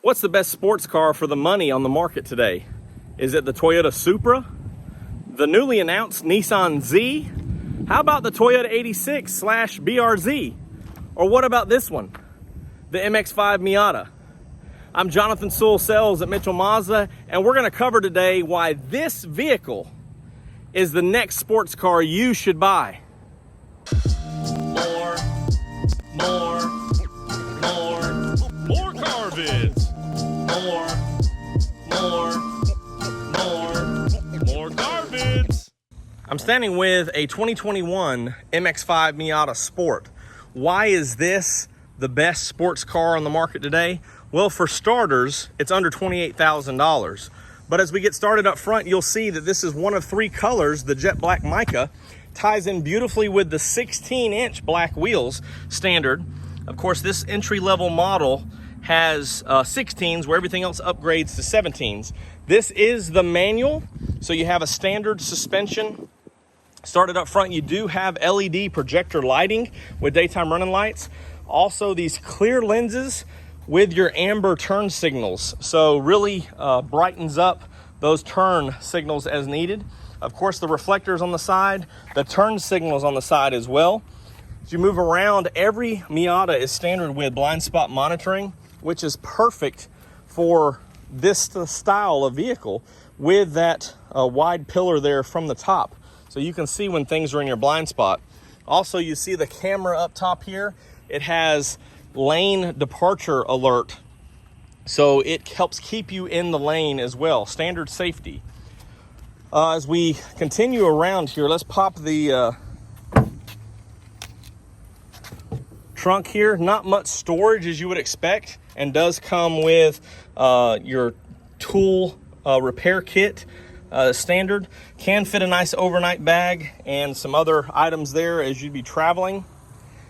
What's the best sports car for the money on the market today? Is it the Toyota Supra? The newly announced Nissan Z? How about the Toyota 86/BRZ? Or what about this one, the MX-5 Miata? I'm Jonathan Sewell at Mitchell Mazda, and we're gonna cover today why this vehicle is the next sports car you should buy. More car vids. More car vids. I'm standing with a 2021 MX-5 Miata Sport. Why is this the best sports car on the market today? Well, for starters, it's under $28,000. But as we get started up front, you'll see that this is one of three colors. The jet black mica ties in beautifully with the 16-inch black wheels standard. Of course, this entry-level model has 16s, where everything else upgrades to 17s. This is the manual, so you have a standard suspension. Started up front, you do have LED projector lighting with daytime running lights. Also, these clear lenses with your amber turn signals. So really brightens up those turn signals as needed. Of course, the reflectors on the side, the turn signals on the side as well. As you move around, every Miata is standard with blind spot monitoring, which is perfect for this style of vehicle with that wide pillar there from the top. So you can see when things are in your blind spot. Also, you see the camera up top here. It has lane departure alert. So it helps keep you in the lane as well. Standard safety. As we continue around here, let's pop the trunk here. Not much storage as you would expect, and does come with your tool repair kit. Standard. Can fit a nice overnight bag and some other items there as you'd be traveling.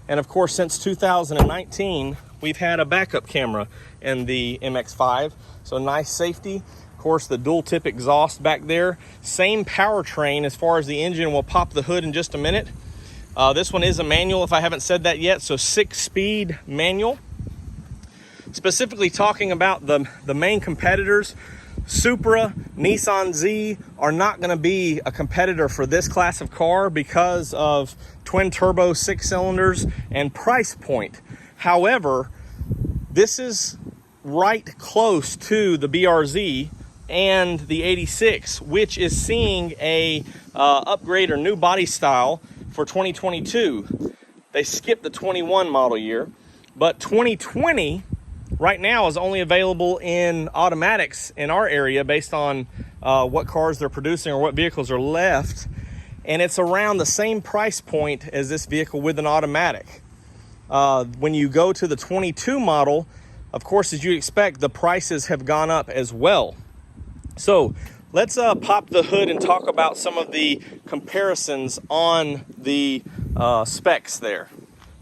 And of course, since 2019, we've had a backup camera in the MX-5, so nice safety. Of course, the dual tip exhaust back there. Same powertrain as far as the engine. We'll pop the hood in just a minute. This one is a manual, if I haven't said that yet, so 6-speed manual. Specifically talking about the main competitors, Supra, Nissan Z are not going to be a competitor for this class of car because of twin turbo 6 cylinders and price point. However, this is right close to the BRZ and the 86, which is seeing a upgrade or new body style for 2022. They skipped the 21 model year, but 2020 right now is only available in automatics in our area based on what cars they're producing or what vehicles are left. And it's around the same price point as this vehicle with an automatic. When you go to the 22 model, of course, as you expect, the prices have gone up as well. So let's pop the hood and talk about some of the comparisons on the specs there.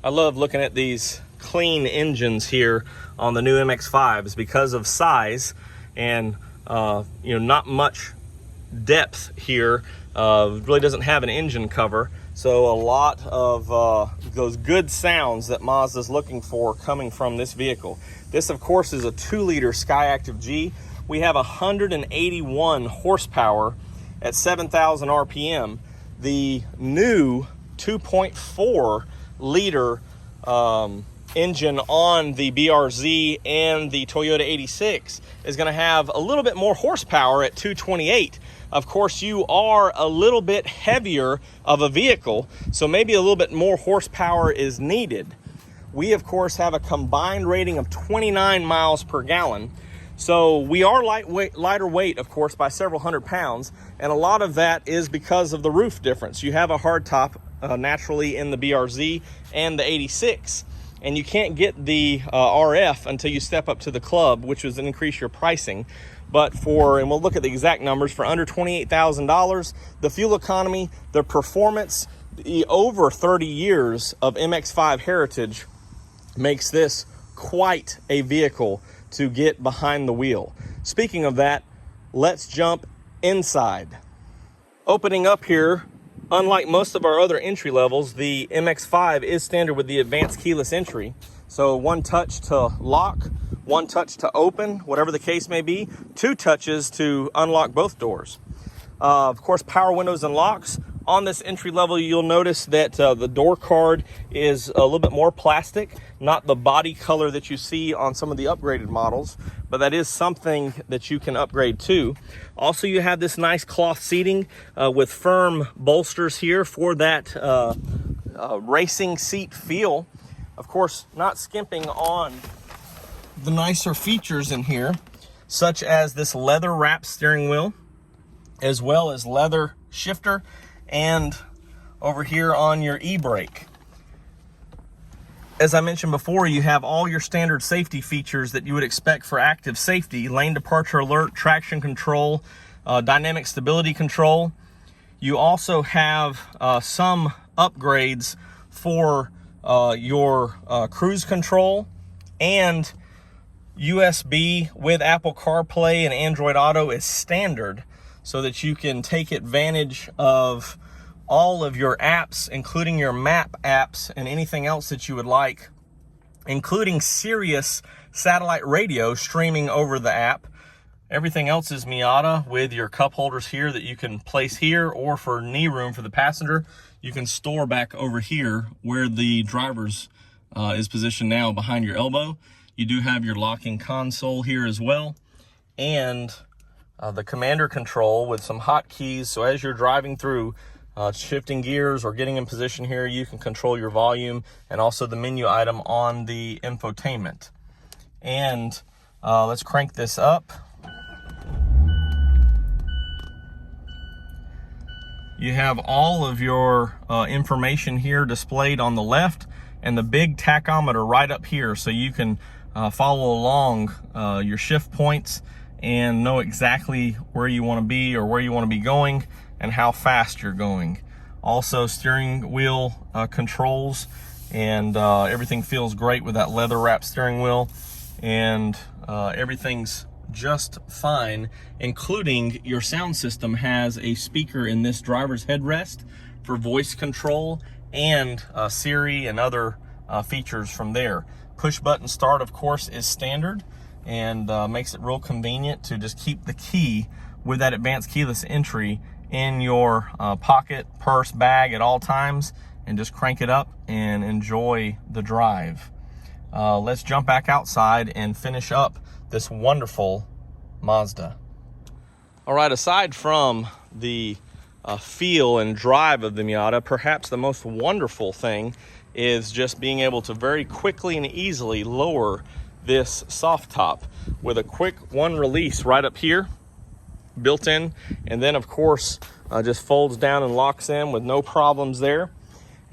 I love looking at these clean engines here on the new MX-5s because of size and not much depth here. Really doesn't have an engine cover, so a lot of those good sounds that Mazda's looking for coming from this vehicle. This, of course, is a 2-liter Skyactiv G. We have 181 horsepower at 7,000 RPM. The new 2.4 liter engine on the BRZ and the Toyota 86 is going to have a little bit more horsepower at 228. Of course, you are a little bit heavier of a vehicle, so maybe a little bit more horsepower is needed. We, of course, have a combined rating of 29 miles per gallon. So we are lighter weight, of course, by several hundred pounds, and a lot of that is because of the roof difference. You have a hard top naturally in the BRZ and the 86. And you can't get the RF until you step up to the club, which was an increase your pricing. But and we'll look at the exact numbers, for under $28,000, the fuel economy, the performance, the over 30 years of MX-5 heritage makes this quite a vehicle to get behind the wheel. Speaking of that, let's jump inside. Opening up here, unlike most of our other entry levels, the MX-5 is standard with the advanced keyless entry. So 1 touch to lock, 1 touch to open, whatever the case may be, 2 touches to unlock both doors. Of course, power windows and locks. On this entry level, you'll notice that the door card is a little bit more plastic, not the body color that you see on some of the upgraded models, but that is something that you can upgrade to. Also, you have this nice cloth seating with firm bolsters here for that racing seat feel. Of course, not skimping on the nicer features in here, such as this leather wrapped steering wheel, as well as leather shifter, and over here on your e-brake. As I mentioned before, you have all your standard safety features that you would expect for active safety: lane departure alert, traction control, dynamic stability control. You also have some upgrades for your cruise control, and USB with Apple CarPlay and Android Auto is standard, so that you can take advantage of all of your apps, including your map apps and anything else that you would like, including Sirius satellite radio streaming over the app. Everything else is Miata, with your cup holders here that you can place here, or for knee room for the passenger, you can store back over here where the driver's is positioned now, behind your elbow. You do have your locking console here as well, and the commander control with some hotkeys. So as you're driving through, shifting gears or getting in position here, you can control your volume and also the menu item on the infotainment. And let's crank this up. You have all of your information here displayed on the left, and the big tachometer right up here, so you can follow along your shift points and know exactly where you want to be or where you want to be going and how fast you're going. Also, steering wheel controls, and everything feels great with that leather wrapped steering wheel, and everything's just fine, including your sound system has a speaker in this driver's headrest for voice control, and Siri and other features from there. Push button start, of course, is standard, and makes it real convenient to just keep the key with that advanced keyless entry in your pocket, purse, bag at all times, and just crank it up and enjoy the drive. Let's jump back outside and finish up this wonderful Mazda. All right, aside from the feel and drive of the Miata, perhaps the most wonderful thing is just being able to very quickly and easily lower this soft top with a quick one release right up here, built in, and then of course just folds down and locks in with no problems there.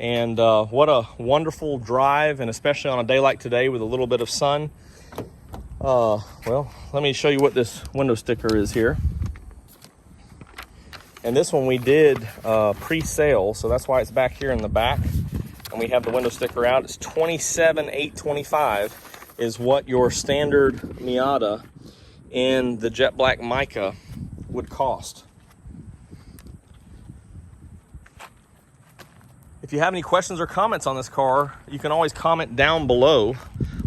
And what a wonderful drive, and especially on a day like today with a little bit of sun. Well, let me show you what this window sticker is here. And this one we did pre-sale, so that's why it's back here in the back. And we have the window sticker out. It's $27,825 is what your standard Miata in the jet black mica would cost. If you have any questions or comments on this car, you can always comment down below,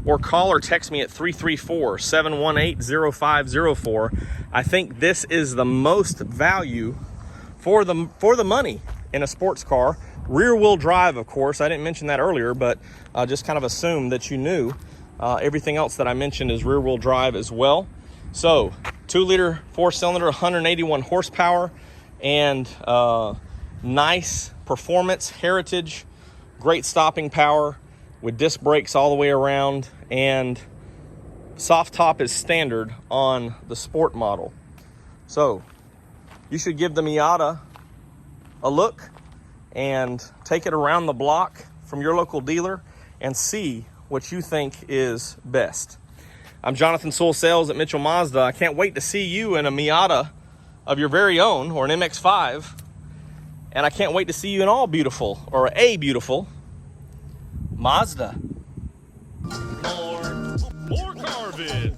or call or text me at 334-718-0504. I think this is the most value for the money in a sports car. Rear wheel drive, of course. I didn't mention that earlier, but just kind of assume that you knew. Everything else that I mentioned is rear wheel drive as well. So 2-liter 4-cylinder, 181 horsepower, and nice performance, heritage, great stopping power with disc brakes all the way around, and soft top is standard on the sport model. So you should give the Miata a look and take it around the block from your local dealer and see what you think is best. I'm Jonathan, Sewell Sales at Mitchell Mazda. I can't wait to see you in a Miata of your very own, or an MX-5. And I can't wait to see you in all beautiful, or a beautiful Mazda. More car vids.